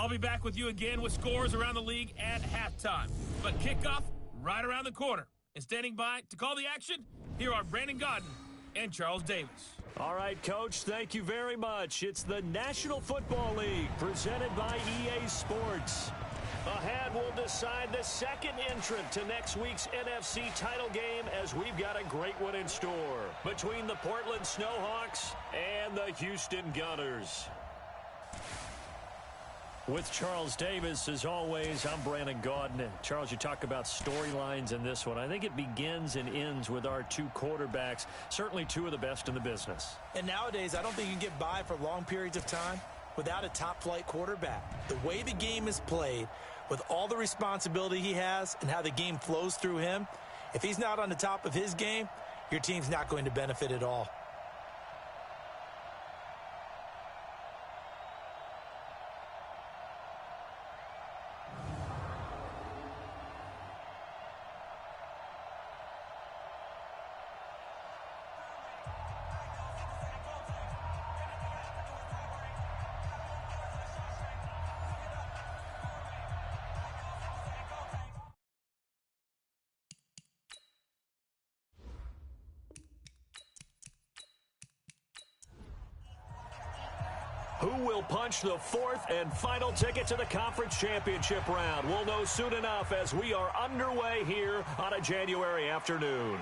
I'll be back with you again with scores around the league at halftime. But kickoff right around the corner. And standing by to call the action, here are Brandon Godden and Charles Davis. All right, Coach, thank you very much. It's the National Football League presented by EA Sports. Ahead, we'll decide the second entrant to next week's NFC title game as we've got a great one in store between the Portland Snowhawks and the Houston Gunners. With Charles Davis, as always, I'm Brandon Gaudin. And Charles, you talk about storylines in this one. I think it begins and ends with our two quarterbacks, certainly two of the best in the business. And nowadays, I don't think you can get by for long periods of time without a top-flight quarterback. The way the game is played, with all the responsibility he has and how the game flows through him, if he's not on the top of his game, your team's not going to benefit at all. Who will punch the fourth and final ticket to the conference championship round? We'll know soon enough as we are underway here on a January afternoon.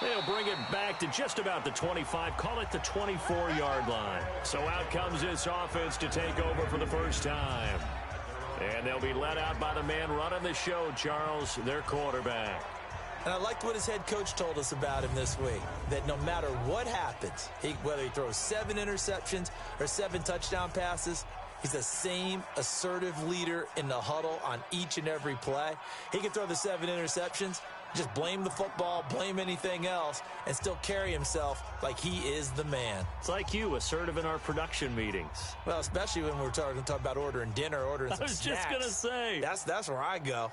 They'll bring it back to just about the 25, call it the 24-yard line. So out comes this offense to take over for the first time. And they'll be led out by the man running the show, Charles, their quarterback. And I liked what his head coach told us about him this week, that no matter what happens, whether he throws 7 interceptions or 7 touchdown passes, he's the same assertive leader in the huddle on each and every play. He can throw the 7 interceptions, just blame the football, blame anything else, and still carry himself like he is the man. It's like you, assertive in our production meetings. Well, especially when we're talking about ordering dinner, ordering some snacks. I was just going to say. That's where I go.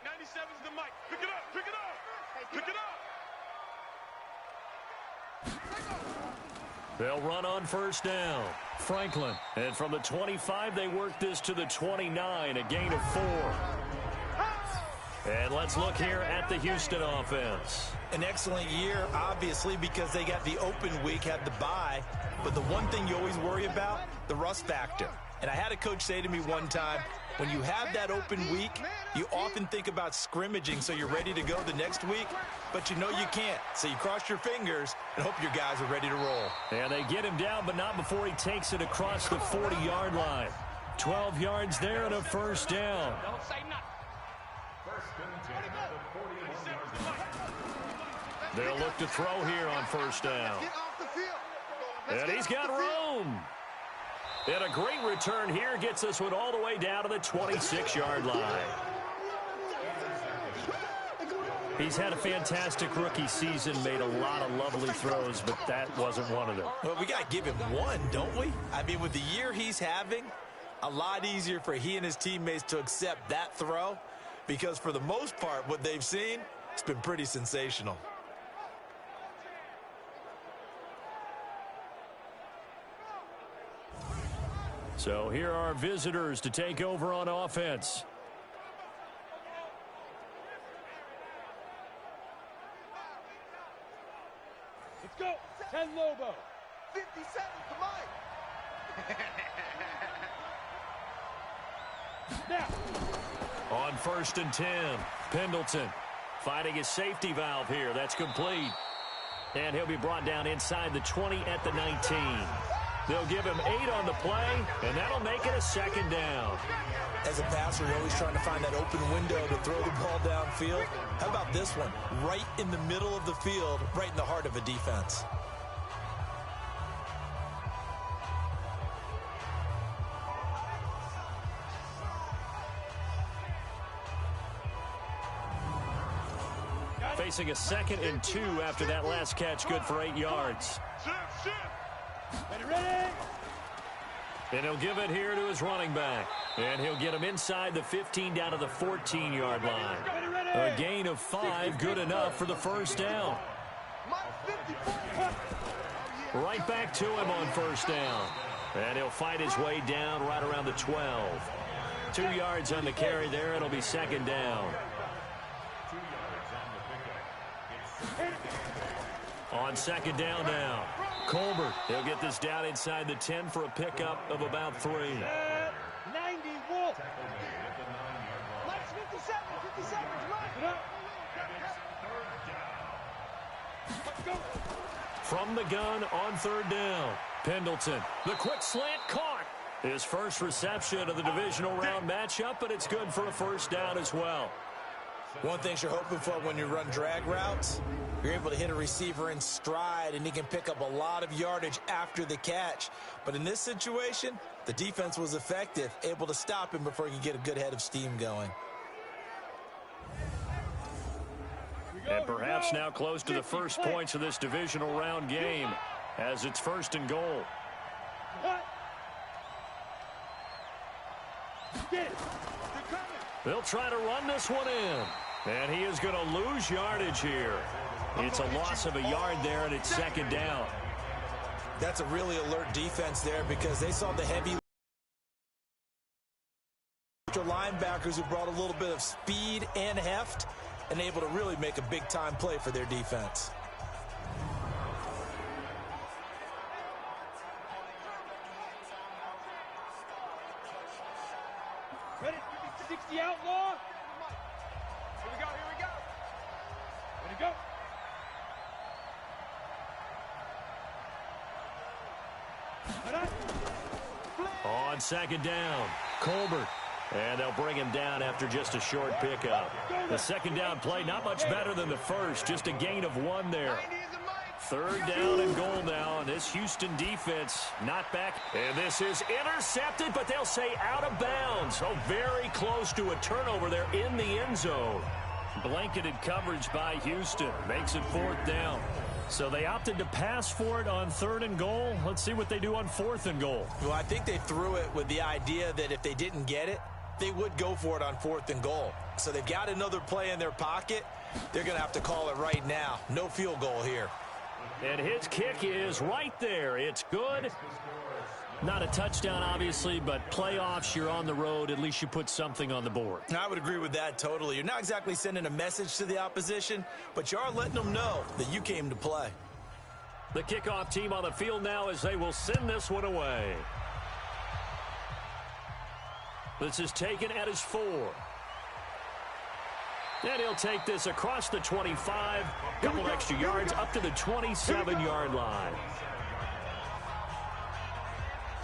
97's the mic. Pick it up, pick it up, pick it up. They'll run on first down. Franklin. And from the 25, they work this to the 29, a gain of 4. And let's look here at the Houston offense. An excellent year, obviously, because they got the open week, had the bye. But the one thing you always worry about, the rust factor. And I had a coach say to me one time, when you have that open week, you often think about scrimmaging so you're ready to go the next week, but you know you can't. So you cross your fingers and hope your guys are ready to roll. And they get him down, but not before he takes it across the 40-yard line. 12 yards there and a first down. Don't say nothing. They'll look to throw here on first down. And he's got room. And a great return here gets this one all the way down to the 26-yard line. He's had a fantastic rookie season, made a lot of lovely throws, but that wasn't one of them. Well, we got to give him one, don't we? I mean, with the year he's having, a lot easier for he and his teammates to accept that throw because for the most part, what they've seen, it's been pretty sensational. So here are our visitors to take over on offense. Let's go. 10 Lobo. 57, come on. Now. On first and 10, Pendleton finding his safety valve here. That's complete. And he'll be brought down inside the 20 at the 19. They'll give him 8 on the play, and that'll make it a second down. As a passer, you're always trying to find that open window to throw the ball downfield. How about this one? Right in the middle of the field, right in the heart of a defense. Facing a 2nd and 2 after that last catch, good for 8 yards. Ready? And he'll give it here to his running back. And he'll get him inside the 15 down to the 14-yard line. A gain of 5, good enough for the first down. Right back to him on first down. And he'll fight his way down right around the 12. 2 yards on the carry there. It'll be second down. On second down now. Colbert, he'll get this down inside the 10 for a pickup of about 3. 90, Wolf. Mike's 57, 57, come on. Let's go. From the gun on third down. Pendleton, the quick slant caught. His first reception of the divisional round matchup, but it's good for a first down as well. One thing you're hoping for when you run drag routes, you're able to hit a receiver in stride, and he can pick up a lot of yardage after the catch. But in this situation, the defense was effective, able to stop him before he could get a good head of steam going. And perhaps now close to the first points of this divisional round game as it's first and goal. They'll try to run this one in. And he is going to lose yardage here. It's a loss of a yard there, and it's second down. That's a really alert defense there because they saw the heavy linebackers who brought a little bit of speed and heft and able to really make a big-time play for their defense. Ready? 60 outlaw. Here we go, here we go. Ready, go. On second down, Colbert. And they'll bring him down after just a short pickup. The second down play, not much better than the first, just a gain of 1 there. Third down and goal now, and this Houston defense not back. And this is intercepted, but they'll say out of bounds. Oh, very close to a turnover there in the end zone. Blanketed coverage by Houston. Makes it 4th down. So they opted to pass for it on 3rd and goal. Let's see what they do on 4th and goal. Well, I think they threw it with the idea that if they didn't get it, they would go for it on 4th and goal. So they've got another play in their pocket. They're going to have to call it right now. No field goal here. And his kick is right there. It's good. Not a touchdown, obviously, but playoffs, you're on the road. At least you put something on the board. I would agree with that totally. You're not exactly sending a message to the opposition, but you are letting them know that you came to play. The kickoff team on the field now as they will send this one away. This is taken at his 4. And he'll take this across the 25, couple extra yards up to the 27-yard line.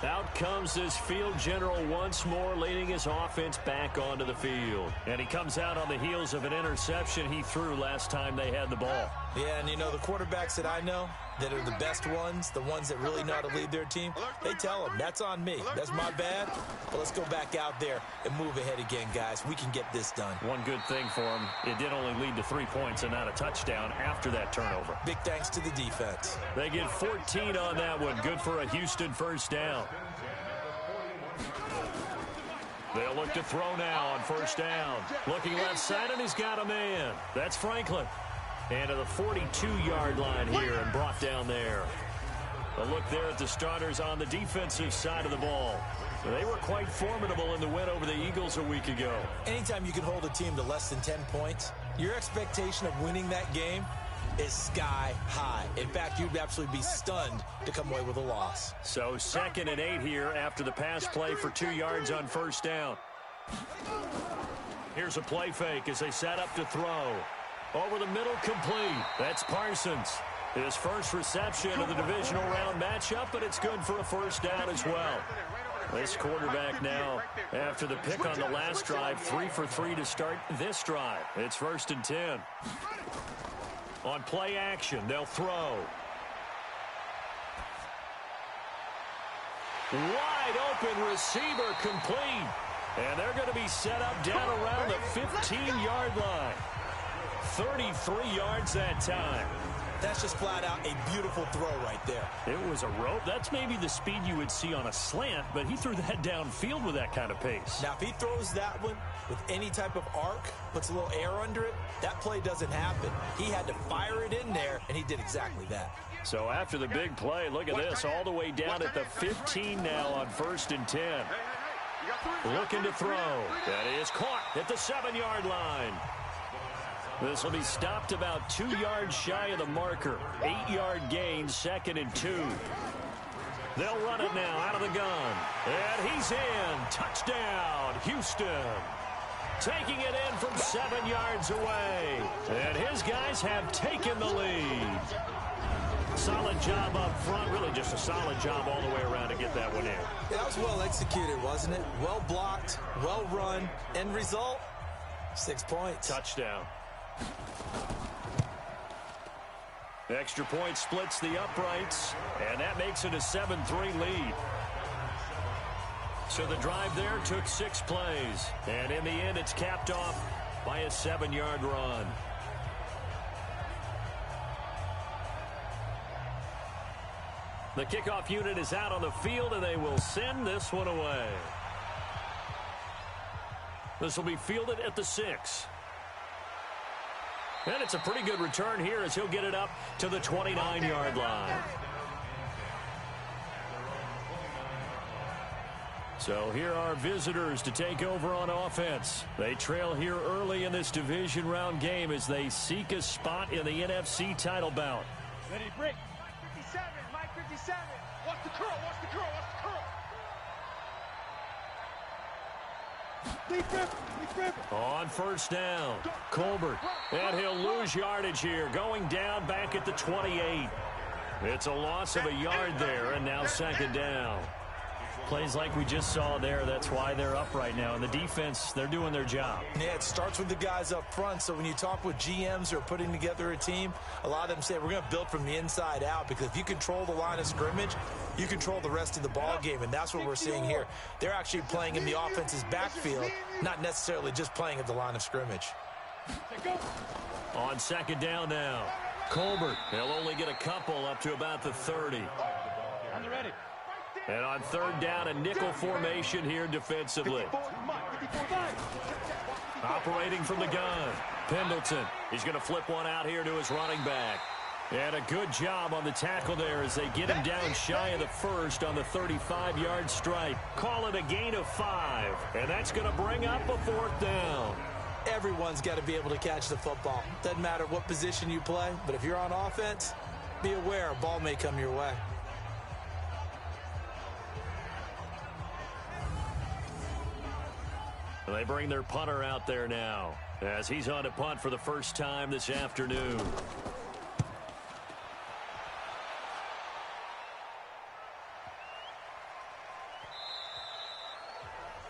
Out comes this field general once more, leading his offense back onto the field. And he comes out on the heels of an interception he threw last time they had the ball. Yeah, and you know, the quarterbacks that I know that are the best ones, the ones that really know how to lead their team, they tell them, that's on me. That's my bad. But let's go back out there and move ahead again, guys. We can get this done. One good thing for him, it did only lead to 3 points and not a touchdown after that turnover. Big thanks to the defense. They get 14 on that one. Good for a Houston first down. They'll look to throw now on first down. Looking left side, and he's got a man. That's Franklin. And to the 42-yard line here and brought down there. A look there at the starters on the defensive side of the ball. They were quite formidable in the win over the Eagles a week ago. Anytime you can hold a team to less than 10 points, your expectation of winning that game is sky high. In fact, you'd absolutely be stunned to come away with a loss. So 2nd and 8 here after the pass play for 2 yards on first down. Here's a play fake as they set up to throw. Over the middle, complete. That's Parsons. His first reception of the divisional round matchup, but it's good for a first down as well. This quarterback now, after the pick on the last drive, 3 for 3 to start this drive. It's 1st and 10. On play action, they'll throw. Wide open receiver complete. And they're going to be set up down around the 15-yard line. 33 yards that time. That's just flat out a beautiful throw right there. It was a rope. That's maybe the speed you would see on a slant, but he threw that downfield with that kind of pace. Now, if he throws that one with any type of arc, puts a little air under it, that play doesn't happen. He had to fire it in there, and he did exactly that. So after the big play, look at this, all the way down at the 15 now on 1st and 10. Looking to throw. That is caught at the 7-yard line. This will be stopped about 2 yards shy of the marker. 8-yard gain, 2nd and 2. They'll run it now out of the gun. And he's in. Touchdown, Houston. Taking it in from 7 yards away. And his guys have taken the lead. Solid job up front. Really just a solid job all the way around to get that one in. That was well executed, wasn't it? Well blocked, well run. End result, 6 points. Touchdown. Extra point splits the uprights, and that makes it a 7-3 lead. So the drive there took 6 plays, and in the end it's capped off by a 7-yard run. The kickoff unit is out on the field, and they will send this one away. This will be fielded at the 6. And it's a pretty good return here as he'll get it up to the 29-yard line. So here are visitors to take over on offense. They trail here early in this division round game as they seek a spot in the NFC title bout. Ready to break. 57, Mike 57. Watch the curl, watch the curl, watch the curl. On first down, Colbert, and he'll lose yardage here, going down back at the 28. It's a loss of a yard there, and now 2nd down. Plays like we just saw there, that's why they're up right now. And the defense, they're doing their job. Yeah, it starts with the guys up front. So when you talk with GMs who are putting together a team, a lot of them say we're going to build from the inside out, because if you control the line of scrimmage, you control the rest of the ball game, and that's what we're seeing here. They're actually playing in the offense's backfield, not necessarily just playing at the line of scrimmage. On 2nd down now, Colbert. He'll only get a couple up to about the 30. I'm ready. And on 3rd down, a nickel formation here defensively. Operating from the gun, Pendleton. He's going to flip one out here to his running back. And a good job on the tackle there as they get him down shy of the first on the 35-yard stripe. Call it a gain of 5, and that's going to bring up a 4th down. Everyone's got to be able to catch the football. Doesn't matter what position you play, but if you're on offense, be aware a ball may come your way. They bring their punter out there now as he's on to punt for the first time this afternoon.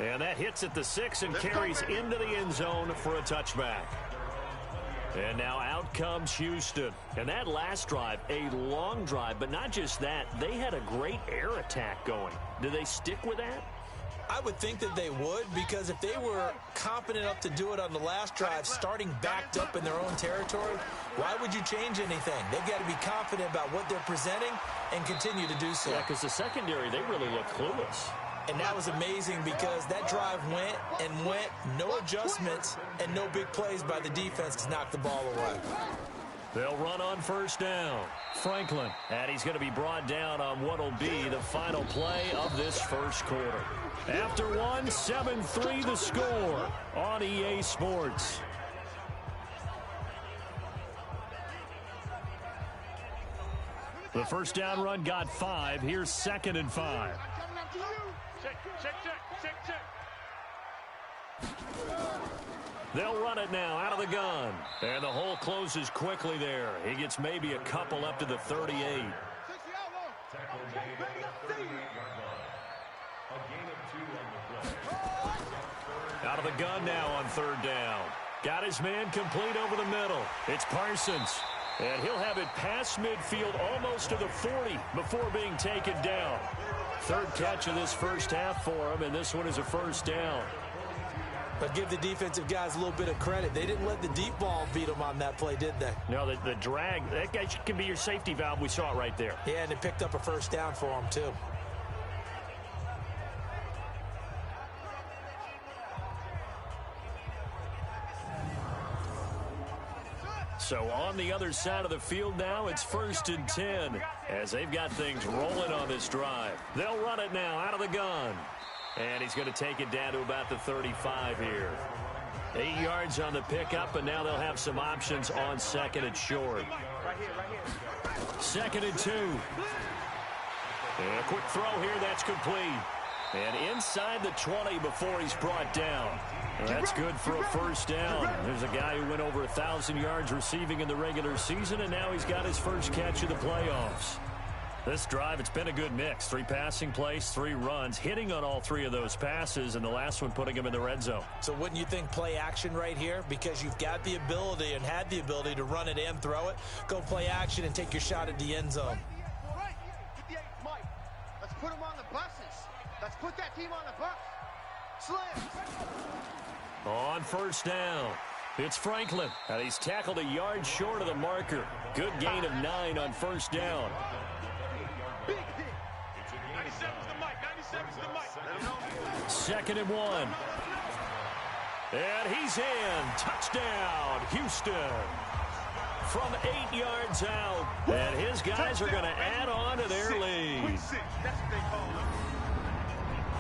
And that hits at the 6 and carries into the end zone for a touchback. And now out comes Houston. And that last drive, a long drive, but not just that. They had a great air attack going. Do they stick with that? I would think that they would, because if they were confident enough to do it on the last drive, starting backed up in their own territory, why would you change anything? They've got to be confident about what they're presenting and continue to do so. Yeah, because the secondary, they really look clueless. And that was amazing because that drive went and went, no adjustments, and no big plays by the defense to knock the ball away. They'll run on first down. Franklin, and he's going to be brought down on what will be the final play of this first quarter. After one, 7-3 the score on EA Sports. The first down run got 5. Here's 2nd and 5. Check. They'll run it now out of the gun. And the hole closes quickly there. He gets maybe a couple up to the 38. Out of the gun now on 3rd down. Got his man complete over the middle. It's Parsons. And he'll have it past midfield almost to the 40 before being taken down. 3rd catch of this first half for him, and this one is a first down. But give the defensive guys a little bit of credit. They didn't let the deep ball beat them on that play, did they? No, the drag, that guy can be your safety valve. We saw it right there. Yeah, and they picked up a first down for him, too. So on the other side of the field now, it's 1st and 10 as they've got things rolling on this drive. They'll run it now out of the gun. And he's going to take it down to about the 35 here. 8 yards on the pickup, and now they'll have some options on 2nd and short. 2nd and 2. And a quick throw here, that's complete. And inside the 20 before he's brought down. That's good for a first down. There's a guy who went over 1,000 yards receiving in the regular season, and now he's got his first catch of the playoffs. This drive, it's been a good mix. 3 passing plays, 3 runs, hitting on all 3 of those passes, and the last one putting him in the red zone. So wouldn't you think play action right here? Because you've got the ability and had the ability to run it and throw it. Go play action and take your shot at the end zone. Right. 58, Mike. Let's put them on the buses. Let's put that team on the bus. Slam. On first down, it's Franklin. And he's tackled a yard short of the marker. Good gain of 9 on first down. Big hit. 97's the mic. 97's the mic. Let him know. 2nd and 1. And he's in. Touchdown, Houston. From 8 yards out. And his guys are going to add on to their lead. Quick 6. That's what they call them.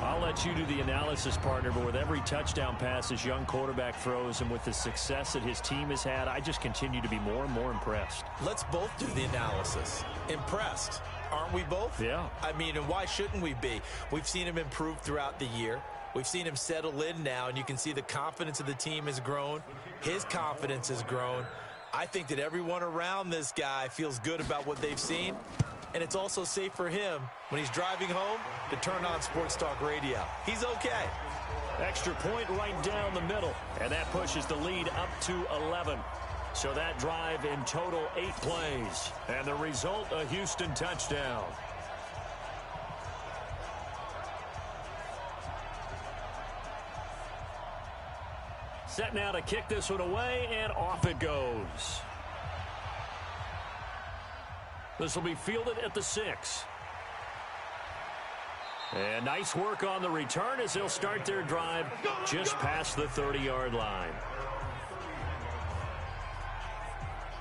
I'll let you do the analysis, partner, but with every touchdown pass this young quarterback throws and with the success that his team has had, I just continue to be more and more impressed. Let's both do the analysis. Impressed. Aren't we both? Yeah. I mean, and why shouldn't we be? We've seen him improve throughout the year. We've seen him settle in now, and you can see the confidence of the team has grown. His confidence has grown. I think that everyone around this guy feels good about what they've seen. And it's also safe for him when he's driving home to turn on Sports Talk Radio. He's okay. Extra point right down the middle. And that pushes the lead up to 11. So that drive in total 8 plays. And the result, a Houston touchdown. Set now to kick this one away, and off it goes. This will be fielded at the 6. And nice work on the return as they'll start their drive just past the 30-yard line.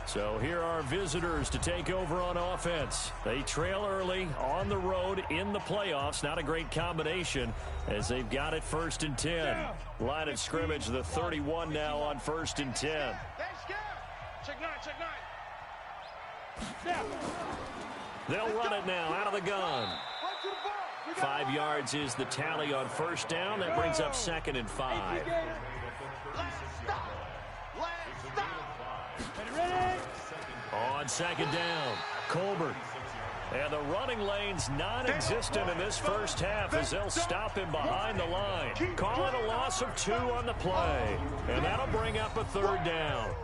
So here are visitors to take over on offense. They trail early on the road in the playoffs. Not a great combination as they've got it 1st and 10. Line of scrimmage, the 31 now on 1st and 10. Check nine. They'll run it now out of the gun. 5 yards is the tally on 1st down. That brings up 2nd and 5. On 2nd down, Colbert. And the running lane's non-existent in this first half as they'll stop him behind the line. Calling a loss of 2 on the play. And that'll bring up a 3rd down.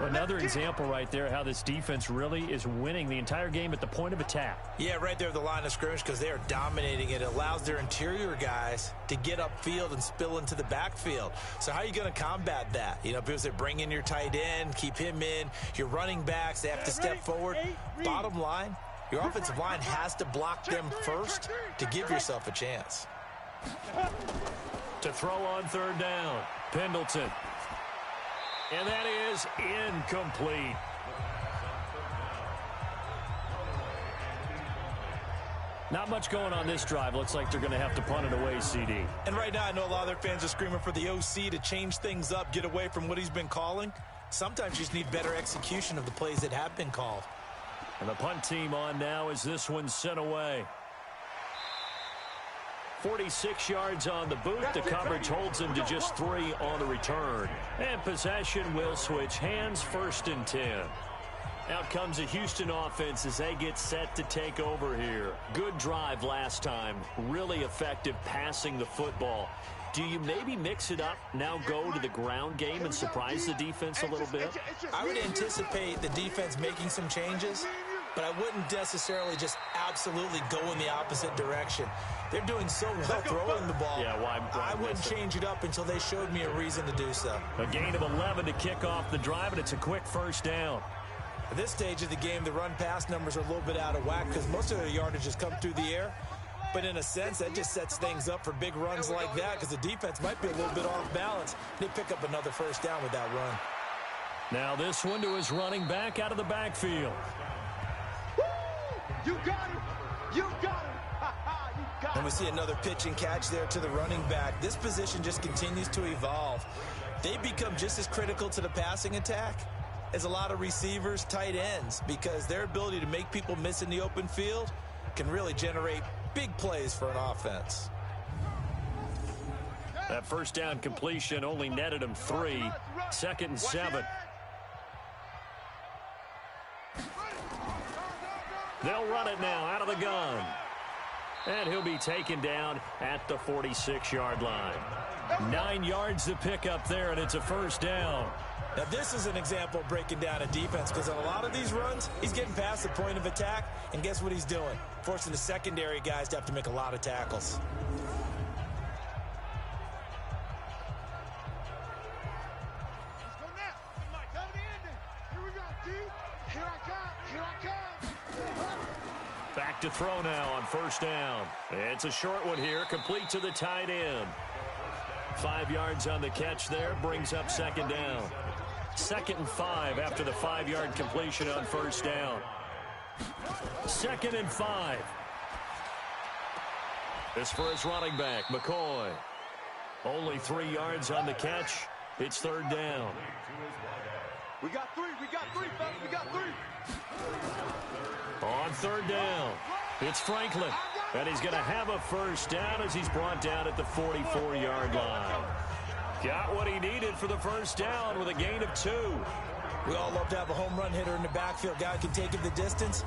Another example right there how this defense really is winning the entire game at the point of attack. Yeah, right there at the line of scrimmage because they are dominating it. It allows their interior guys to get upfield and spill into the backfield. So how are you going to combat that? You know, because they bring in your tight end, keep him in. Your running backs, they have to step forward. Bottom line, your offensive line has to block them first to give yourself a chance. To throw on 3rd down, Pendleton. And that is incomplete. Not much going on this drive. Looks like they're going to have to punt it away, CD. And right now, I know a lot of their fans are screaming for the OC to change things up, get away from what he's been calling. Sometimes you just need better execution of the plays that have been called. And the punt team on now as this one's sent away. 46 yards on the boot. The coverage holds him to just 3 on the return. And possession will switch hands, 1st and 10. Out comes a Houston offense as they get set to take over here. Good drive last time. Really effective passing the football. Do you maybe mix it up, now go to the ground game and surprise the defense a little bit? I would anticipate the defense making some changes, but I wouldn't necessarily just absolutely go in the opposite direction. They're doing so well throwing the ball. Yeah, why I wouldn't change it up until they showed me a reason to do so. A gain of 11 to kick off the drive, and it's a quick 1st down. At this stage of the game, the run-pass numbers are a little bit out of whack because most of their yardage has come through the air. But in a sense, that just sets things up for big runs like that because the defense might be a little bit off balance. They pick up another 1st down with that run. Now this one to his running back out of the backfield. You got him! You got him! You got him! And we see another pitch and catch there to the running back. This position just continues to evolve. They become just as critical to the passing attack as a lot of receivers, tight ends, because their ability to make people miss in the open field can really generate big plays for an offense. That 1st down completion only netted him 3. 2nd and 7. They'll run it now out of the gun. And he'll be taken down at the 46-yard line. 9 yards to pick up there, and it's a 1st down. Now, this is an example of breaking down a defense because on a lot of these runs, he's getting past the point of attack, and guess what he's doing? Forcing the secondary guys to have to make a lot of tackles. Let's go now. Come to the ending. Here we go, D. Here I come. Here I come. Back to throw now on 1st down. It's a short one here, complete to the tight end. 5 yards on the catch there, brings up 2nd down. 2nd and 5 after the 5-yard completion on 1st down. 2nd and 5. This for his running back, McCoy. Only 3 yards on the catch. It's 3rd down. We got 3. We got 3, fellas. We got 3. On 3rd down, it's Franklin. And he's going to have a 1st down as he's brought down at the 44-yard line. Got what he needed for the 1st down with a gain of 2. We all love to have a home run hitter in the backfield. Guy can take it the distance.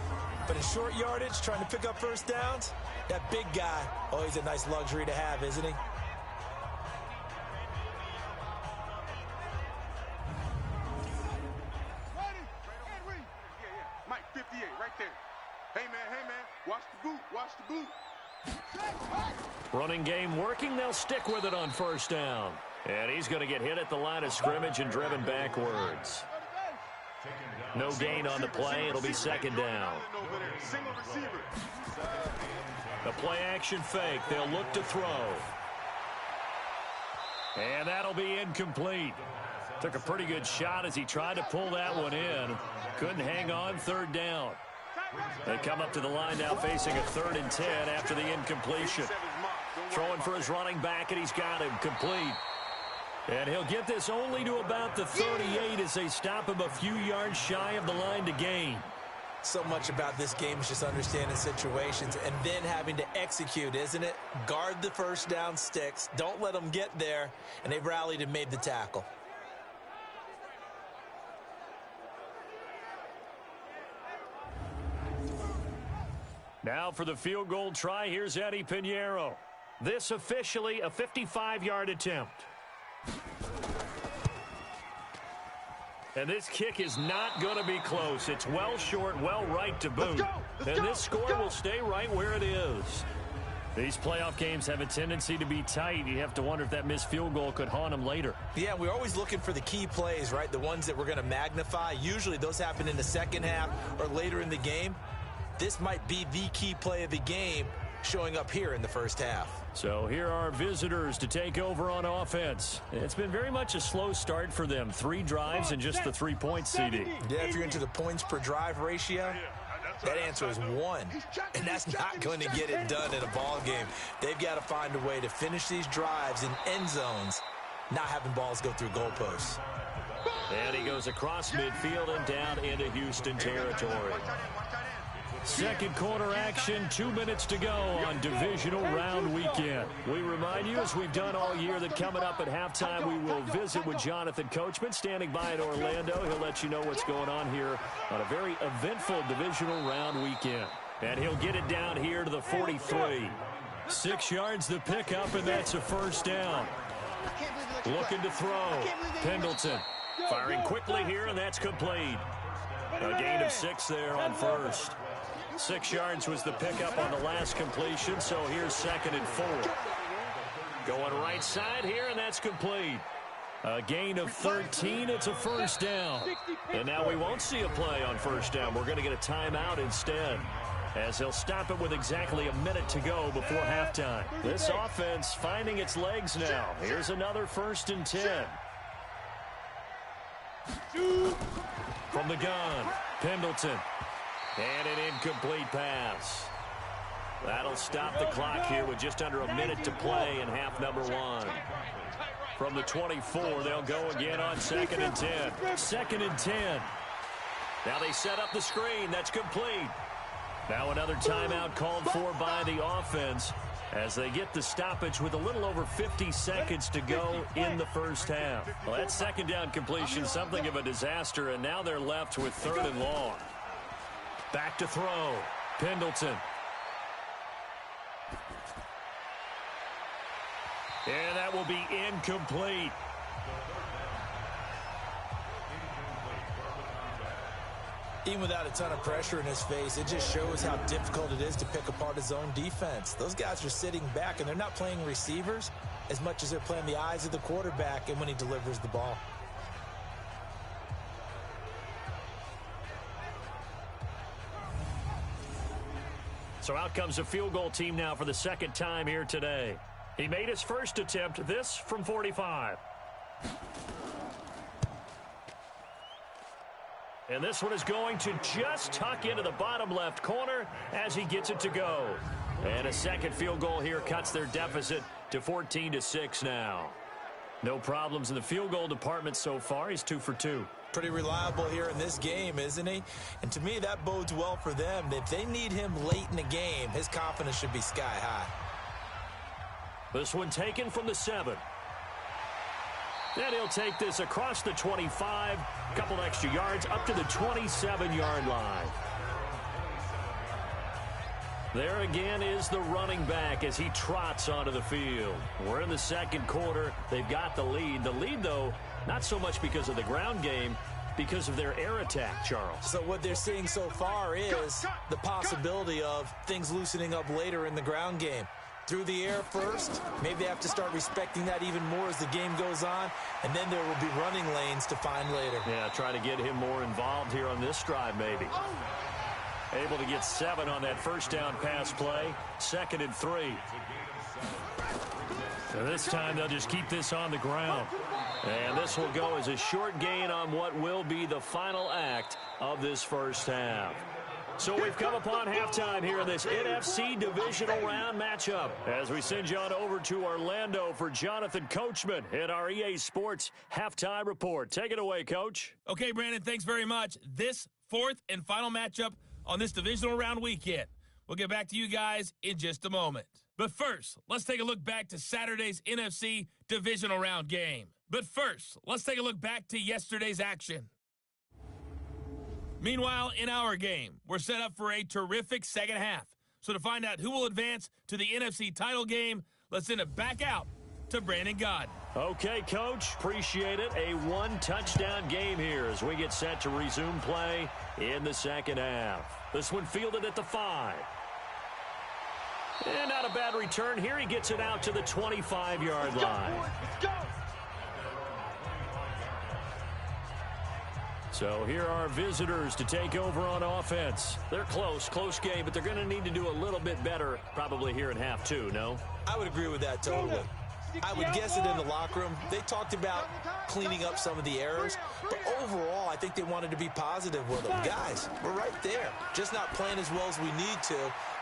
But in short yardage, trying to pick up 1st downs, that big guy, oh, he's a nice luxury to have, isn't he? Mike, 58, right there. Hey, man, watch the boot, watch the boot. Running game working, they'll stick with it on 1st down. And he's going to get hit at the line of scrimmage and driven backwards. No gain on the play, it'll be 2nd down. The play-action fake. They'll look to throw. And that'll be incomplete. Took a pretty good shot as he tried to pull that one in. Couldn't hang on. Third down. They come up to the line now facing a 3rd and 10 after the incompletion. Throwing for his running back, and he's got him complete. And he'll get this only to about the 38 as they stop him a few yards shy of the line to gain. So much about this game is just understanding situations and then having to execute, isn't it? Guard the first down sticks. Don't let them get there. And they rallied and made the tackle. Now for the field goal try, here's Eddie Pinheiro. This officially a 55-yard attempt. And this kick is not going to be close. It's well short, well right to boot. And this score will stay right where it is. These playoff games have a tendency to be tight. You have to wonder if that missed field goal could haunt them later. Yeah, we're always looking for the key plays, right? The ones that we're going to magnify. Usually those happen in the second half or later in the game. This might be the key play of the game showing up here in the first half. So here are visitors to take over on offense. It's been very much a slow start for them. 3 drives and just the 3-point CD. Yeah, if you're into the points per drive ratio, that answer is 1. And that's not going to get it done in a ball game. They've got to find a way to finish these drives in end zones, not having balls go through goalposts. And he goes across midfield and down into Houston territory. Second quarter action, 2 minutes to go on Divisional Round Weekend. We remind you, as we've done all year, that coming up at halftime, we will visit with Jonathan Coachman, standing by in Orlando. He'll let you know what's going on here on a very eventful Divisional Round Weekend. And he'll get it down here to the 43. 6 yards the pickup, and that's a first down. Looking to throw. Pendleton firing quickly here, and that's complete. A gain of 6 there on first. 6 yards was the pickup on the last completion, so here's 2nd and 4. Going right side here, and that's complete. A gain of 13, it's a first down. And now we won't see a play on first down. We're going to get a timeout instead, as he'll stop it with exactly a minute to go before halftime. This offense finding its legs now. Here's another 1st and 10. From the gun, Pendleton. And an incomplete pass. That'll stop the clock here with just under a minute to play in half number 1. From the 24, they'll go again on 2nd and 10. 2nd and 10. Now they set up the screen. That's complete. Now another timeout called for by the offense as they get the stoppage with a little over 50 seconds to go in the first half. Well, that second down completion, something of a disaster, and now they're left with 3rd and long. Back to throw. Pendleton. And that will be incomplete. Even without a ton of pressure in his face, it just shows how difficult it is to pick apart his own defense. Those guys are sitting back, and they're not playing receivers as much as they're playing the eyes of the quarterback and when he delivers the ball. So out comes a field goal team now for the 2nd time here today. He made his first attempt, this from 45. And this one is going to just tuck into the bottom left corner as he gets it to go. And a second field goal here cuts their deficit to 14-6 now. No problems in the field goal department so far. He's 2 for 2. Pretty reliable here in this game, isn't he? And to me, that bodes well for them. If they need him late in the game, his confidence should be sky high. This one taken from the 7. Then he'll take this across the 25, a couple extra yards, up to the 27-yard line. There again is the running back as he trots onto the field. We're in the second quarter. They've got the lead. The lead, though, not so much because of the ground game, because of their air attack, Charles. So what they're seeing so far is the possibility of things loosening up later in the ground game. Through the air first, maybe they have to start respecting that even more as the game goes on, and then there will be running lanes to find later. Yeah, try to get him more involved here on this drive, maybe. Able to get 7 on that first down pass play. 2nd and 3. So this time they'll just keep this on the ground. And this will go as a short gain on what will be the final act of this first half. So we've come upon halftime here in this NFC Divisional Round matchup as we send you on over to Orlando for Jonathan Coachman in our EA Sports Halftime Report. Take it away, Coach. Okay, Brandon, thanks very much. This 4th and final matchup on this Divisional Round weekend. We'll get back to you guys in just a moment. But first, let's take a look back to Saturday's NFC Divisional Round game. But first, let's take a look back to yesterday's action. Meanwhile, in our game, we're set up for a terrific second half. So to find out who will advance to the NFC title game, let's send it back out to Brandon Godden. Okay, Coach. Appreciate it. A 1-touchdown game here as we get set to resume play in the second half. This one fielded at the 5. And not a bad return here. He gets it out to the 25-yard line. Let's go! So here are visitors to take over on offense. They're close game, but they're going to need to do a little bit better probably here in half 2, no? I would agree with that totally. I would guess it in the locker room. They talked about cleaning up some of the errors, but overall, I think they wanted to be positive with them. Guys, we're right there. Just not playing as well as we need to.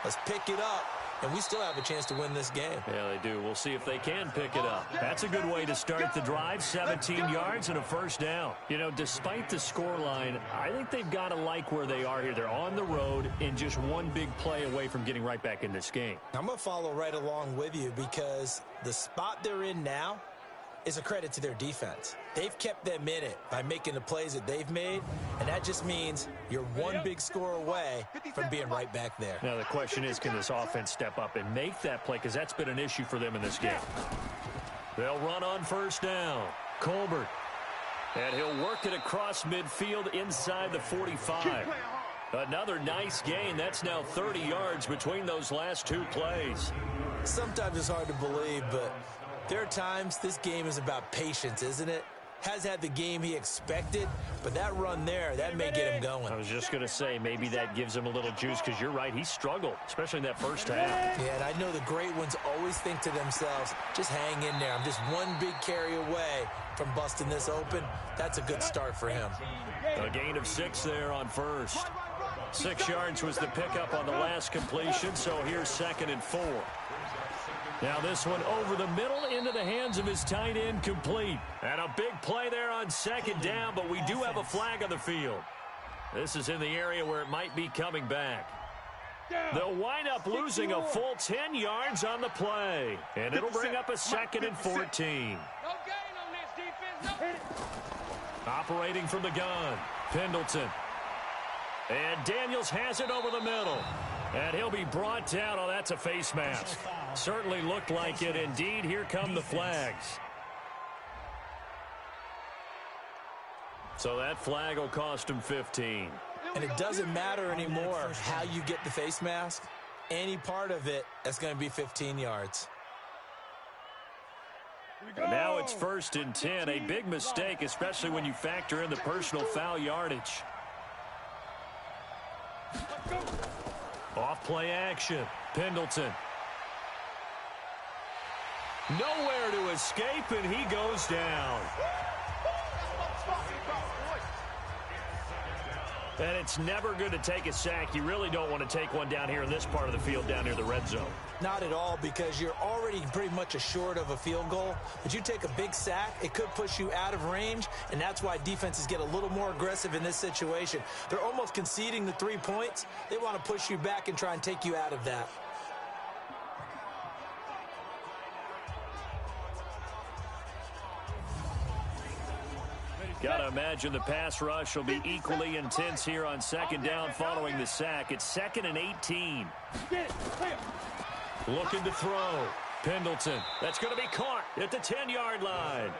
Let's pick it up, and we still have a chance to win this game. Yeah, they do. We'll see if they can pick it up. That's a good way to start the drive. 17 yards and a first down. You know, despite the scoreline, I think they've got to like where they are here. They're on the road and just one big play away from getting right back in this game. I'm going to follow right along with you because the spot they're in now is a credit to their defense. They've kept them in it by making the plays that they've made, and that just means you're one big score away from being right back there. Now, the question is, can this offense step up and make that play? Because that's been an issue for them in this game. They'll run on first down. Colbert. And he'll work it across midfield inside the 45. Another nice gain. That's now 30 yards between those last 2 plays. Sometimes it's hard to believe, but there are times this game is about patience, isn't it? Has had the game he expected, but that run there, that may get him going. I was just going to say, maybe that gives him a little juice because you're right, he struggled, especially in that first half. Yeah, and I know the great ones always think to themselves, just hang in there. I'm just one big carry away from busting this open. That's a good start for him. A gain of 6 there on first. 6 yards was the pickup on the last completion, so here's 2nd and 4. Now this one over the middle into the hands of his tight end, complete. And a big play there on 2nd down, but we do have a flag on the field. This is in the area where it might be coming back. They'll wind up losing a full 10 yards on the play. And it'll bring up a 2nd and 14. No gain on this defense. No. Operating from the gun, Pendleton. And Daniels has it over the middle. And he'll be brought down. Oh, that's a face mask. Certainly looked like it. Indeed, here come the flags. So that flag will cost him 15. And it doesn't matter anymore how you get the face mask. Any part of it, that's going to be 15 yards. And now it's 1st and 10. A big mistake, especially when you factor in the personal foul yardage. Off play action. Pendleton. Nowhere to escape, and he goes down. And it's never good to take a sack. You really don't want to take one down here in this part of the field down near the red zone. Not at all, because you're already pretty much assured of a field goal. But you take a big sack, it could push you out of range, and that's why defenses get a little more aggressive in this situation. They're almost conceding the 3 points. They want to push you back and try and take you out of that. Got to imagine the pass rush will be equally intense here on 2nd down following the sack. It's 2nd and 18. Looking to throw. Pendleton. That's going to be caught at the 10-yard line.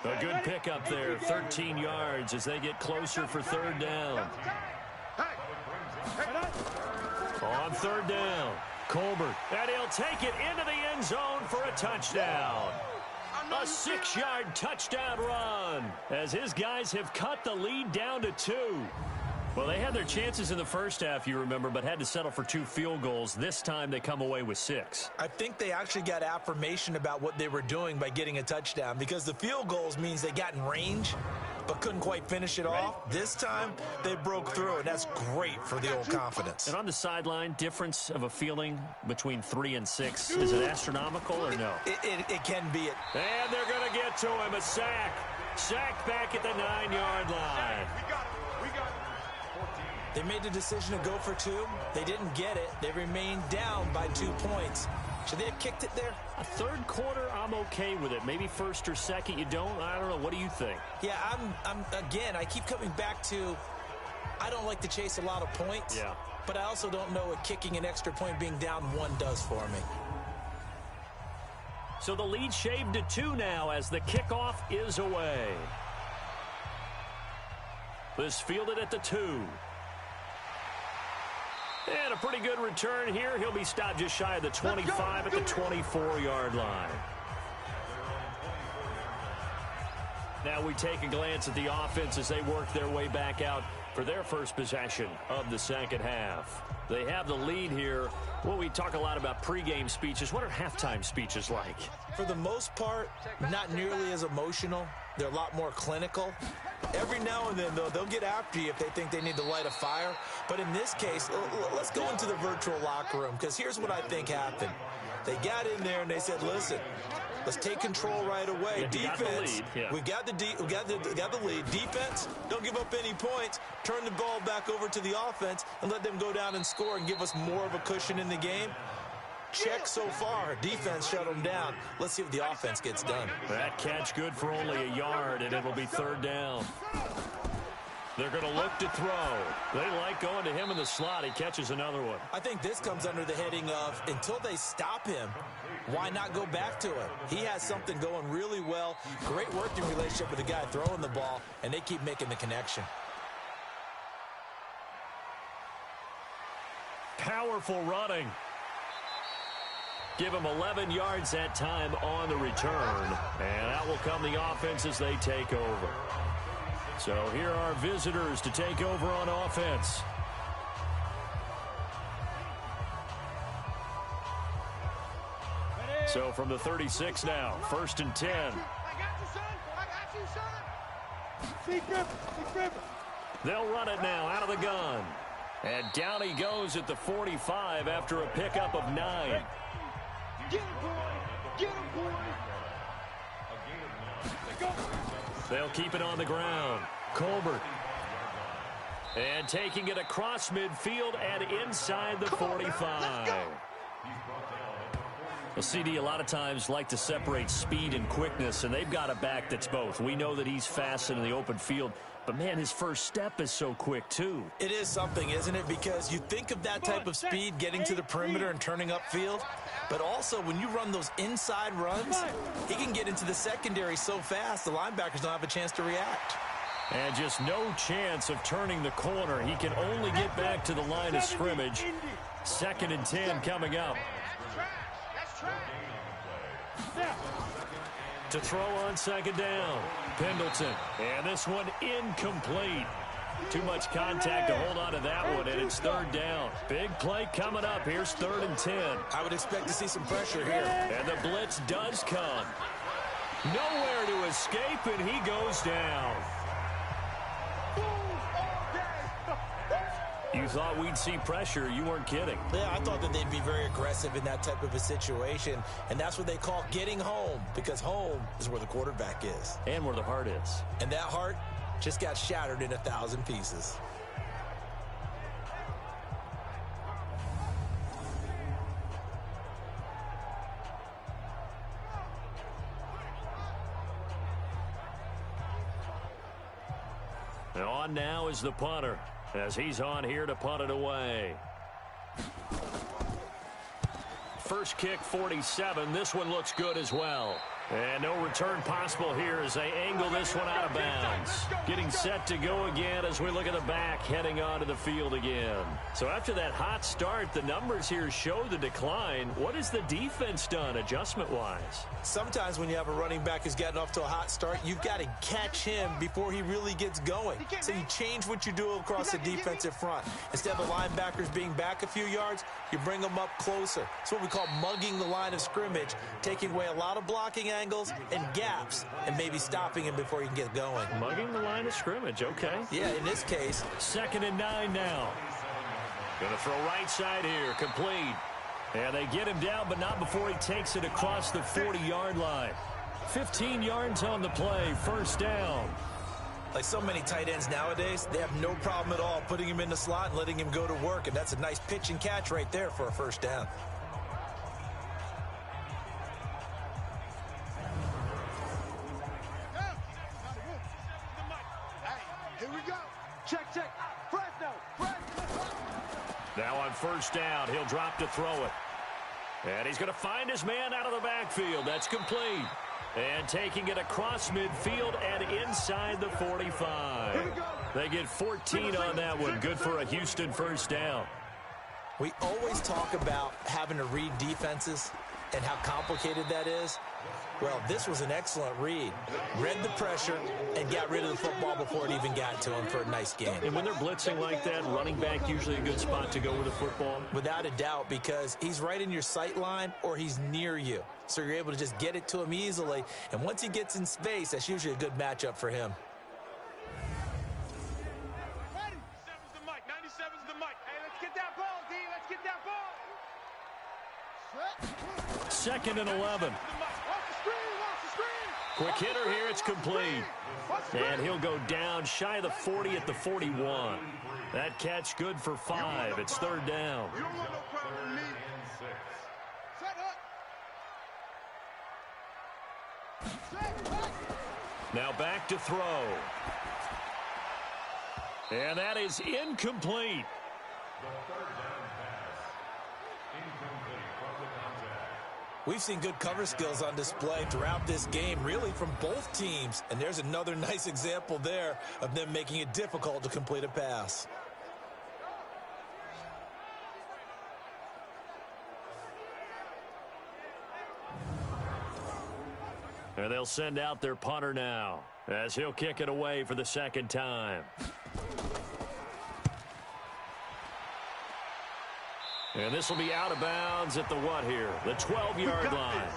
A good pickup there. 13 yards as they get closer for 3rd down. On 3rd down, Colbert. And he'll take it into the end zone for a touchdown. A 6-yard touchdown run as his guys have cut the lead down to 2. Well, they had their chances in the first half, you remember, but had to settle for 2 field goals. This time they come away with 6. I think they actually got affirmation about what they were doing by getting a touchdown, because the field goals means they got in range but couldn't quite finish it off. This time they broke through, and that's great for the old confidence. And on the sideline, difference of a feeling between 3 and 6, is it astronomical or no? It can be. And they're going to get to him. A sack. Sack back at the 9-yard line. We got it. They made the decision to go for 2. They didn't get it. They remained down by 2 points. Should they have kicked it there? A third quarter, I'm okay with it. Maybe first or second, you don't. I don't know. What do you think? Yeah, again, I keep coming back to, I don't like to chase a lot of points. Yeah. But I also don't know what kicking an extra point being down 1 does for me. So the lead shaved to 2 now as the kickoff is away. This fielded at the 2. And a pretty good return here. He'll be stopped just shy of the 25 at the 24-yard line. Now we take a glance at the offense as they work their way back out for their first possession of the second half. They have the lead here. Well, we talk a lot about pregame speeches. What are halftime speeches like? For the most part, not nearly as emotional. They're a lot more clinical. Every now and then, though, they'll get after you if they think they need to light a fire. But in this case, let's go into the virtual locker room, because here's what I think happened. They got in there and they said, listen, let's take control right away. Defense, we got the lead. Defense, don't give up any points. Turn the ball back over to the offense and let them go down and score and give us more of a cushion in the game. Check so far. Defense shut them down. Let's see if the offense gets done. That catch good for only a yard, and it'll be 3rd down. They're going to look to throw. They like going to him in the slot. He catches another one. I think this comes under the heading of, until they stop him, why not go back to him? He has something going really well. Great working relationship with the guy throwing the ball, and they keep making the connection. Powerful running. Give him 11 yards that time on the return. And out will come the offense as they take over. So here are visitors to take over on offense. So from the 36 now, 1st and 10. I got you, son. I got you, son. Big grip. They'll run it now out of the gun. And down he goes at the 45 after a pickup of 9. Get him, boy. Get him, boy. Go. They'll keep it on the ground. Colbert. And taking it across midfield and inside the 45. A CD a lot of times like to separate speed and quickness, and they've got a back that's both. We know that he's fast in the open field, but, man, his first step is so quick, too. It is something, isn't it? Because you think of that type of speed, getting to the perimeter and turning upfield, but also when you run those inside runs, he can get into the secondary so fast the linebackers don't have a chance to react. And just no chance of turning the corner. He can only get back to the line of scrimmage. 2nd and 10 coming up. To throw on 2nd down, Pendleton. And this one incomplete. Too much contact to hold on to that one, and it's 3rd down. Big play coming up. Here's 3rd and 10. I would expect to see some pressure here. And the blitz does come. Nowhere to escape, and he goes down. You thought we'd see pressure. You weren't kidding. Yeah, I thought that they'd be very aggressive in that type of a situation, and that's what they call getting home, because home is where the quarterback is. And where the heart is. And that heart just got shattered in 1,000 pieces. And on now is the punter, as he's on here to punt it away. First kick, 47. This one looks good as well. And no return possible here as they angle this one out of bounds. Getting set to go again as we look at the back, heading onto the field again. So after that hot start, the numbers here show the decline. What has the defense done adjustment-wise? Sometimes when you have a running back who's getting off to a hot start, you've got to catch him before he really gets going. So you change what you do across the defensive front. Instead of the linebackers being back a few yards, you bring them up closer. It's what we call mugging the line of scrimmage, taking away a lot of blocking angles and gaps and maybe stopping him before he can get going. Mugging the line of scrimmage, okay. Yeah, in this case. 2nd and 9 now. Going to throw right side here, complete. And they get him down, but not before he takes it across the 40-yard line. 15 yards on the play, 1st down. Like so many tight ends nowadays, they have no problem at all putting him in the slot and letting him go to work, and that's a nice pitch and catch right there for a 1st down. Here we go. Check. Fresno. Now on 1st down, he'll drop to throw it. And he's going to find his man out of the backfield. That's complete. And taking it across midfield and inside the 45. They get 14 on that one. Good for a Houston 1st down. We always talk about having to read defenses and how complicated that is. Well, this was an excellent read. Read the pressure and got rid of the football before it even got to him for a nice game. And when they're blitzing like that, running back usually a good spot to go with the football? Without a doubt, because he's right in your sight line or he's near you. So you're able to just get it to him easily. And once he gets in space, that's usually a good matchup for him. 97's the mic. 97's the mic. Hey, let's get that ball, D. Let's get that ball. 2nd and 11. Quick hitter here, it's complete. And he'll go down shy of the 40 at the 41. That catch good for 5. It's 3rd down. You don't want no problem with me. Set up. Now back to throw. And that is incomplete. We've seen good cover skills on display throughout this game, really from both teams. And there's another nice example there of them making it difficult to complete a pass. And they'll send out their punter now as he'll kick it away for the 2nd time. And this will be out of bounds at the what here? The 12-yard line.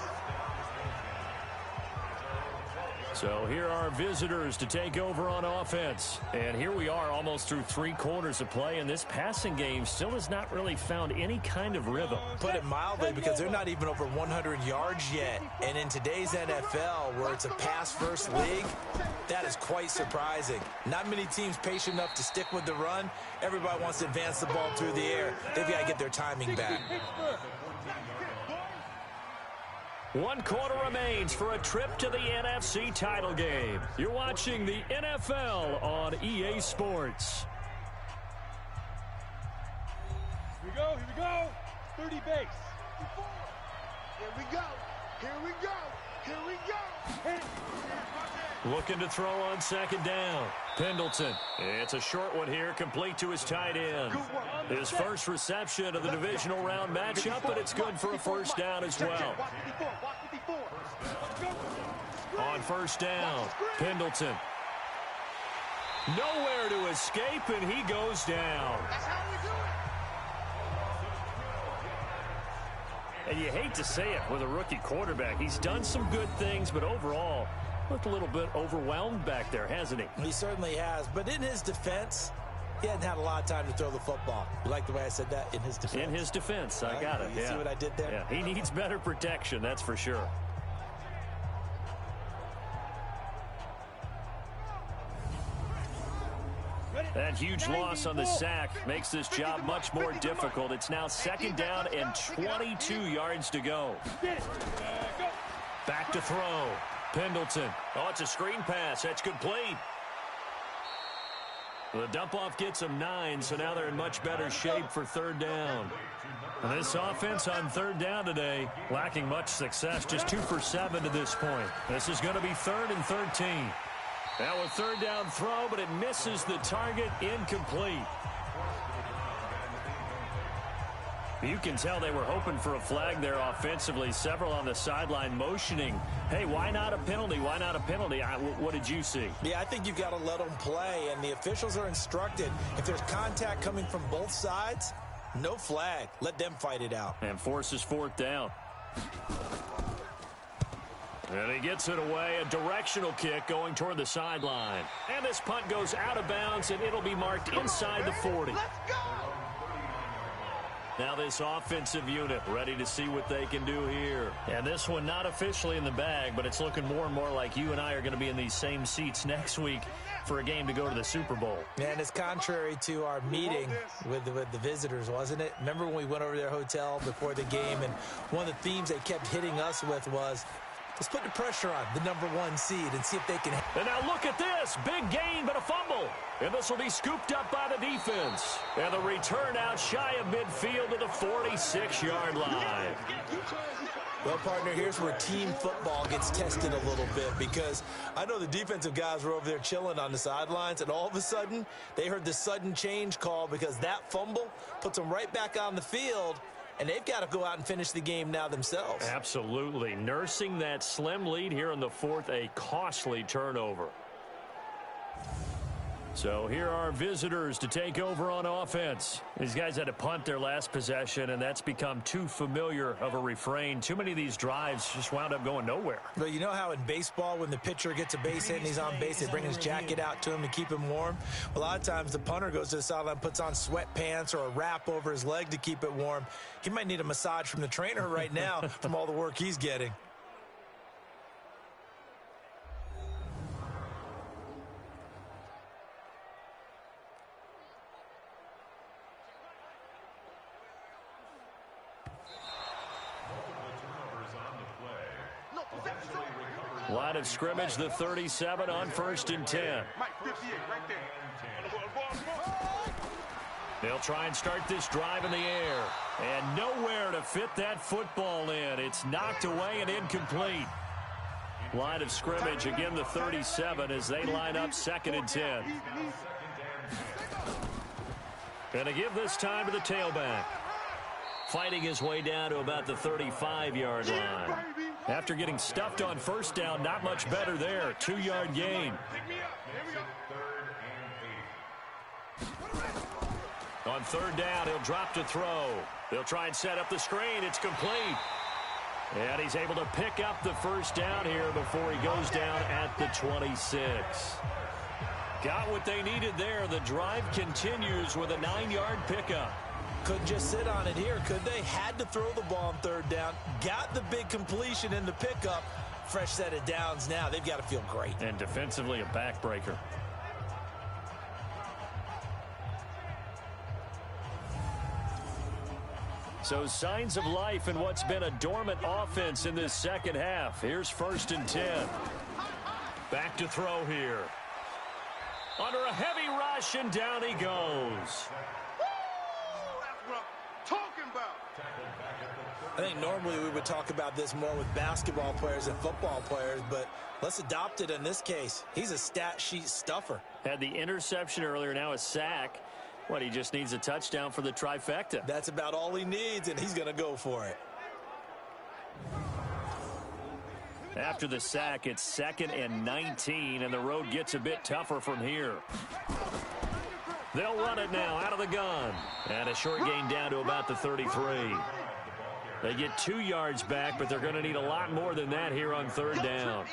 So here are our visitors to take over on offense. And here we are almost through 3 quarters of play, and this passing game still has not really found any kind of rhythm. Put it mildly, because they're not even over 100 yards yet. And in today's NFL, where it's a pass-first league, that is quite surprising. Not many teams patient enough to stick with the run. Everybody wants to advance the ball through the air. They've got to get their timing back. 1 quarter remains for a trip to the NFC title game. You're watching the NFL on EA Sports. Here we go. 30 base. Here we go. Hit it. Looking to throw on 2nd down. Pendleton. It's a short one here, complete to his tight end. His first reception of the divisional round matchup, but it's good for a 1st down as well. On 1st down, Pendleton. Nowhere to escape, and he goes down. That's how we do it. And you hate to say it with a rookie quarterback. He's done some good things, but overall, looked a little bit overwhelmed back there, hasn't he? He certainly has, but in his defense, he hasn't had a lot of time to throw the football. You like the way I said that? In his defense. In his defense, I got it. You see what I did there? Yeah, he needs better protection, that's for sure. That huge loss on the sack makes this job much more difficult. It's now 2nd down and 22 yards to go. Back to throw. Pendleton. Oh, it's a screen pass. That's complete. The dump-off gets them 9, so now they're in much better shape for third down. And this offense on third down today, lacking much success, just 2 for 7 to this point. This is going to be 3rd and 13. Now a third down throw, but it misses the target, incomplete. You can tell they were hoping for a flag there offensively. Several on the sideline motioning, hey, why not a penalty? Why not a penalty? What did you see? Yeah, I think you've got to let them play, and the officials are instructed. If there's contact coming from both sides, no flag. Let them fight it out. And forces 4th down. And he gets it away, a directional kick going toward the sideline. And this punt goes out of bounds, and it'll be marked inside the 40. Let's go! Now this offensive unit ready to see what they can do here. And this one not officially in the bag, but it's looking more and more like you and I are going to be in these same seats next week for a game to go to the Super Bowl. And it's contrary to our meeting with the visitors, wasn't it? Remember when we went over to their hotel before the game, and one of the themes they kept hitting us with was, let's put the pressure on the #1 seed and see if they can. And now look at this. Big gain, but a fumble. And this will be scooped up by the defense. And the return out shy of midfield to the 46-yard line. Well, partner, here's where team football gets tested a little bit, because I know the defensive guys were over there chilling on the sidelines, and all of a sudden they heard the sudden change call because that fumble puts them right back on the field. And they've got to go out and finish the game now themselves. Absolutely. Nursing that slim lead here in the 4th, a costly turnover. So here are visitors to take over on offense. These guys had to punt their last possession, and that's become too familiar of a refrain. Too many of these drives just wound up going nowhere. But you know how in baseball, when the pitcher gets a base hit and he's on base, they bring his jacket out to him to keep him warm? A lot of times the punter goes to the sideline, puts on sweatpants or a wrap over his leg to keep it warm. He might need a massage from the trainer right now from all the work he's getting. Line of scrimmage, the 37 on 1st and 10. Mike, 58, right there. They'll try and start this drive in the air. And nowhere to fit that football in. It's knocked away and incomplete. Line of scrimmage, again the 37 as they line up 2nd and 10. Gonna give this time to the tailback. Fighting his way down to about the 35-yard line. After getting stuffed on 1st down, not much better there. 2-yard gain. On 3rd down, he'll drop to throw. They'll try and set up the screen. It's complete. And he's able to pick up the 1st down here before he goes down at the 26. Got what they needed there. The drive continues with a 9-yard pickup. Couldn't just sit on it here, could they? Had to throw the ball on 3rd down. Got the big completion in the pickup. Fresh set of downs now. They've got to feel great. And defensively, a backbreaker. So signs of life in what's been a dormant offense in this second half. Here's 1st and 10. Back to throw here. Under a heavy rush, and down he goes. I think normally we would talk about this more with basketball players and football players, but let's adopt it in this case. He's a stat sheet stuffer. Had the interception earlier, now a sack. What, he just needs a touchdown for the trifecta. That's about all he needs, and he's going to go for it. After the sack, it's 2nd and 19, and the road gets a bit tougher from here. They'll run it now out of the gun. And a short gain down to about the 33. They get 2 yards back, but they're going to need a lot more than that here on 3rd down.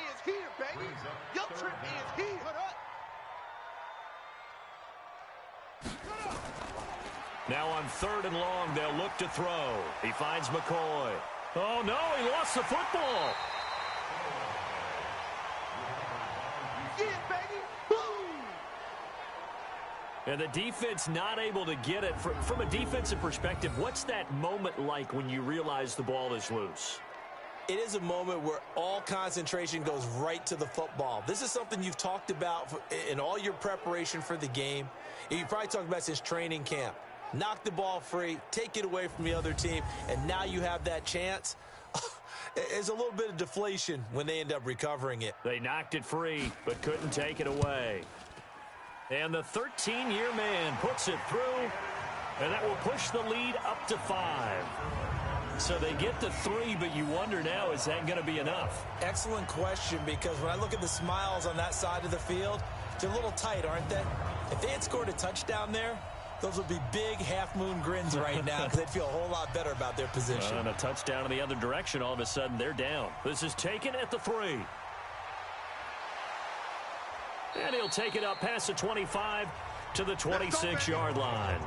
Now on 3rd and long, they'll look to throw. He finds McCoy. Oh, no, he lost the football. And the defense not able to get it. From a defensive perspective, what's that moment like when you realize the ball is loose? it is a moment where all concentration goes right to the football. This is something you've talked about in all your preparation for the game. You probably talked about since training camp. Knock the ball free, take it away from the other team, and now you have that chance. There's a little bit of deflation when they end up recovering it. They knocked it free, but couldn't take it away. And the 13-year man puts it through, and that will push the lead up to 5. So they get to 3, but you wonder now, is that going to be enough? Excellent question, because when I look at the smiles on that side of the field, they're a little tight, aren't they? If they had scored a touchdown there, those would be big half-moon grins right now because they'd feel a whole lot better about their position. And a touchdown in the other direction, all of a sudden they're down. This is taken at the 3. And he'll take it up past the 25 to the 26-yard line.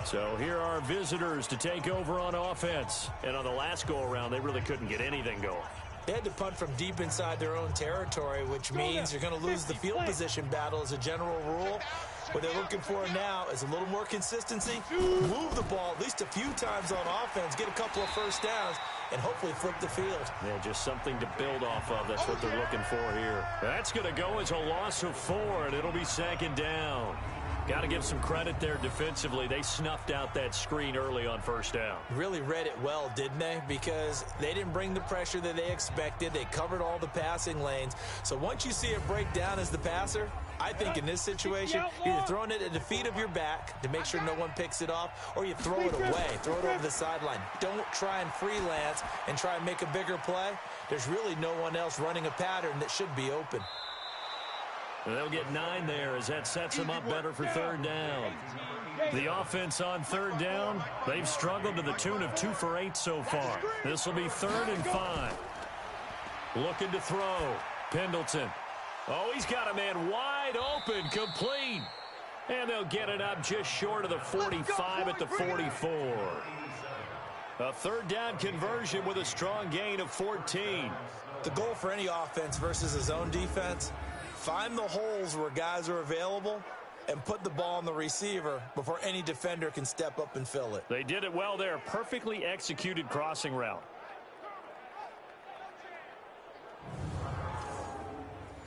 So here are visitors to take over on offense. And on the last go-around, they really couldn't get anything going. They had to punt from deep inside their own territory, which means you're going to lose the field position battle as a general rule. What they're looking for now is a little more consistency, move the ball at least a few times on offense, get a couple of first downs, and hopefully flip the field. Yeah, just something to build off of. That's what they're looking for here. That's going to go as a loss of 4, and it'll be 2nd down. Got to give some credit there defensively. They snuffed out that screen early on 1st down. Really read it well, didn't they? Because they didn't bring the pressure that they expected. They covered all the passing lanes. So once you see it break down as the passer, I think in this situation, you're either throwing it at the feet of your back to make sure no one picks it off, or you throw it away, throw it over the sideline. Don't try and freelance and try and make a bigger play. There's really no one else running a pattern that should be open. They'll get 9 there as that sets them up better for 3rd down. The offense on 3rd down, they've struggled to the tune of 2 for 8 so far. This will be 3rd and 5. Looking to throw. Pendleton. Oh, he's got a man wide open, complete. And they'll get it up just short of the 45 at the 44. A 3rd down conversion with a strong gain of 14. The goal for any offense versus a zone defense, find the holes where guys are available and put the ball on the receiver before any defender can step up and fill it. They did it well there. Perfectly executed crossing route.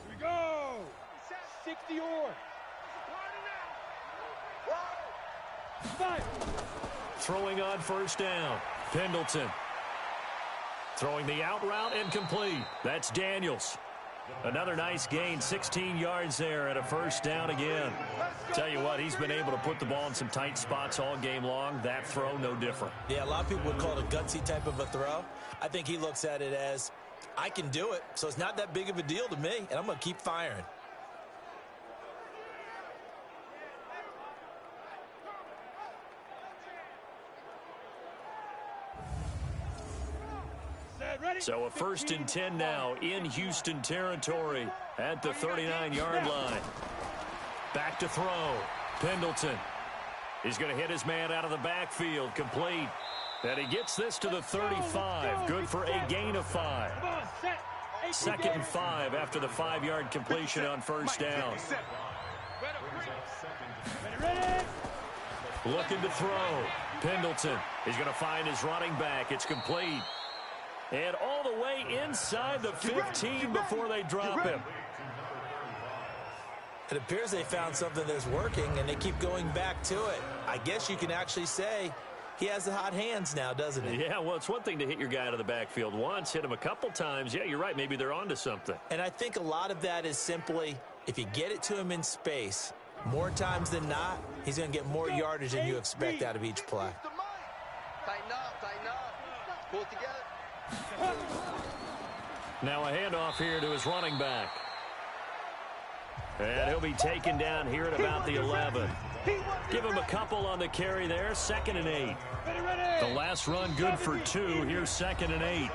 Here we go. 60 or. 5. Throwing on 1st down. Pendleton. Throwing the out route and complete. That's Daniels. Another nice gain, 16 yards there and a 1st down again. Tell you what, he's been able to put the ball in some tight spots all game long. That throw, no different. Yeah, a lot of people would call it a gutsy type of a throw. I think he looks at it as, I can do it, so it's not that big of a deal to me, and I'm going to keep firing. So a 1st and 10 now in Houston territory at the 39-yard line. Back to throw. Pendleton. He's going to hit his man out of the backfield. Complete. And he gets this to the 35. Good for a gain of 5. 2nd and 5 after the 5-yard completion on 1st down. Looking to throw. Pendleton. He's going to find his running back. It's complete. And all the way inside the 15 before they drop him. It appears they found something that's working, and they keep going back to it. I guess you can actually say he has the hot hands now, doesn't he? Yeah, well, it's one thing to hit your guy out of the backfield once, hit him a couple times. Yeah, you're right. Maybe they're onto something. And I think a lot of that is simply, if you get it to him in space, more times than not, he's going to get more yardage than you expect out of each play. Tighten up. Pull it together. Now a handoff here to his running back. And he'll be taken down here at about the 11. Give him a couple on the carry there. 2nd and 8. The last run good for 2. Here's 2nd and 8.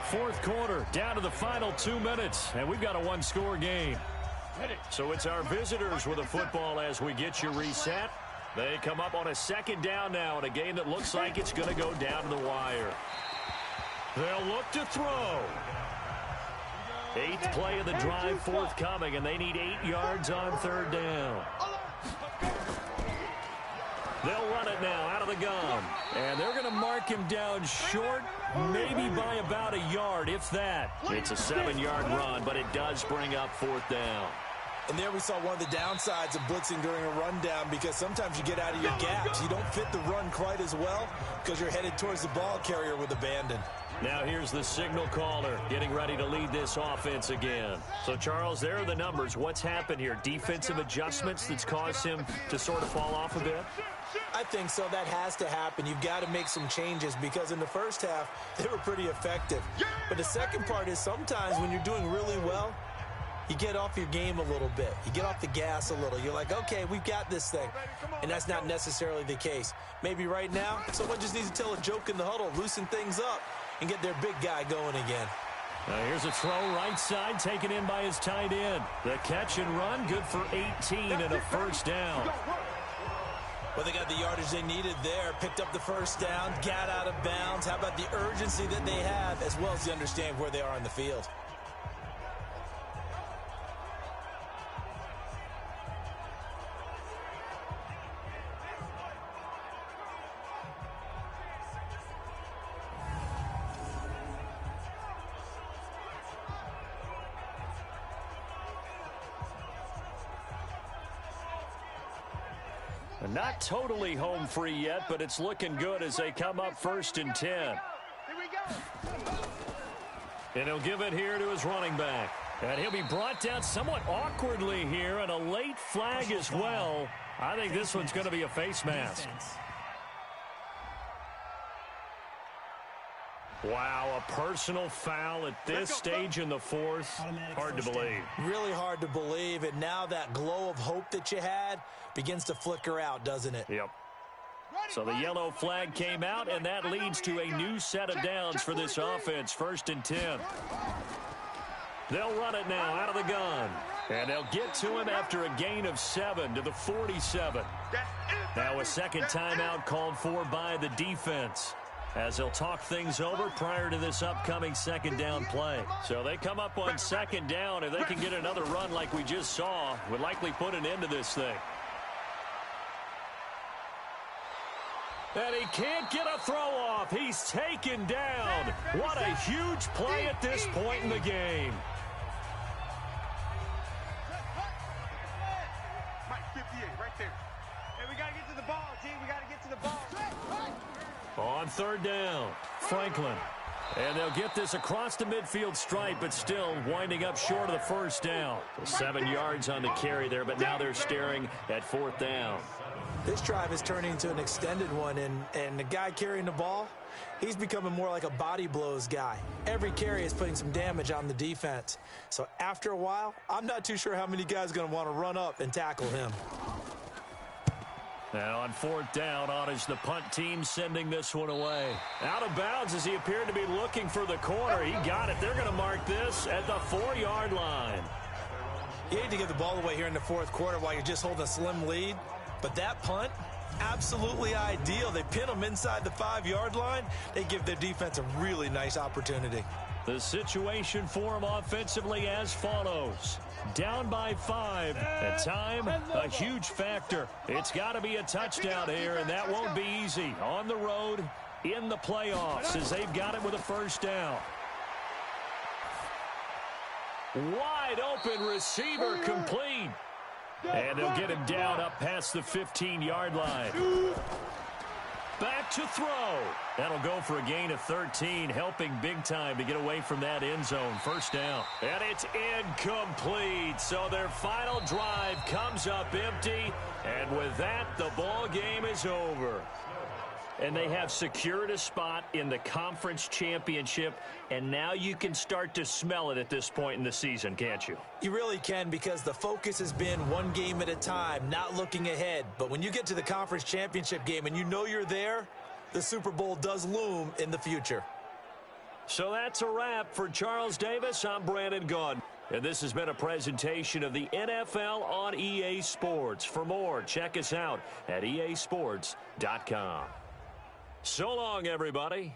4th quarter, down to the final 2 minutes. And we've got a 1-score game. So it's our visitors with a football as we get you reset. They come up on a 2nd down now in a game that looks like it's going to go down to the wire. They'll look to throw. 8th play of the drive forthcoming, and they need 8 yards on 3rd down. They'll run it now out of the gun. And they're going to mark him down short, maybe by about a yard, if that. It's a 7-yard run, but it does bring up 4th down. And there we saw one of the downsides of blitzing during a rundown, because sometimes you get out of your gaps. You don't fit the run quite as well because you're headed towards the ball carrier with abandon. Now here's the signal caller getting ready to lead this offense again. So, Charles, there are the numbers. What's happened here? Defensive adjustments that's caused him to sort of fall off a bit? I think so. That has to happen. You've got to make some changes, because in the first half, they were pretty effective. But the second part is sometimes when you're doing really well, you get off your game a little bit. You get off the gas a little. You're like, okay, we've got this thing. And that's not necessarily the case. Maybe right now, someone just needs to tell a joke in the huddle, loosen things up, and get their big guy going again. Now here's a throw right side, taken in by his tight end. The catch and run, good for 18 and a 1st down. Well, they got the yardage they needed there, picked up the 1st down, got out of bounds. How about the urgency that they have, as well as the understanding where they are on the field? Not totally home free yet, but it's looking good as they come up 1st and 10. Here we go. And he'll give it here to his running back. And he'll be brought down somewhat awkwardly here, and a late flag as well. I think this one's going to be a face mask. Wow, a personal foul at this stage in the 4th. Hard to believe. Really hard to believe, and now that glow of hope that you had begins to flicker out, doesn't it? Yep. So the yellow flag came out, and that leads to a new set of downs for this offense, 1st and 10. They'll run it now out of the gun. And they'll get to him after a gain of 7 to the 47. Now a second timeout called for by the defense, as they'll talk things over prior to this upcoming 2nd down play. So they come up on 2nd down. If they can get another run like we just saw, would likely put an end to this thing. And he can't get a throw off. He's taken down. What a huge play at this point in the game. Mike, 58, right there. Hey, we got to get to the ball, G. We got to get to the ball. On 3rd down, Franklin. And they'll get this across the midfield stripe, but still winding up short of the 1st down. 7 yards on the carry there, but now they're staring at 4th down. This drive is turning into an extended one, and the guy carrying the ball, he's becoming more like a body blows guy. Every carry is putting some damage on the defense. So after a while, I'm not too sure how many guys are going to want to run up and tackle him. And on 4th down, on is the punt team sending this one away. Out of bounds as he appeared to be looking for the corner. He got it. They're going to mark this at the 4-yard line. You hate to give the ball away here in the 4th quarter while you're just holding a slim lead. But that punt, absolutely ideal. They pin them inside the 5-yard line. They give their defense a really nice opportunity. The situation for them offensively as follows. Down by 5. At time, a huge factor. It's got to be a touchdown here, and that won't be easy. On the road, in the playoffs, as they've got it with a 1st down. Wide open receiver complete. And they'll get him down up past the 15-yard line. Back to throw. That'll go for a gain of 13, helping big time to get away from that end zone. 1st down. And it's incomplete. So their final drive comes up empty. And with that, the ball game is over. And they have secured a spot in the conference championship, and now you can start to smell it at this point in the season, can't you? You really can, because the focus has been one game at a time, not looking ahead. But when you get to the conference championship game and you know you're there, the Super Bowl does loom in the future. So that's a wrap for Charles Davis. I'm Brandon Gaudin. And this has been a presentation of the NFL on EA Sports. For more, check us out at easports.com. So long, everybody.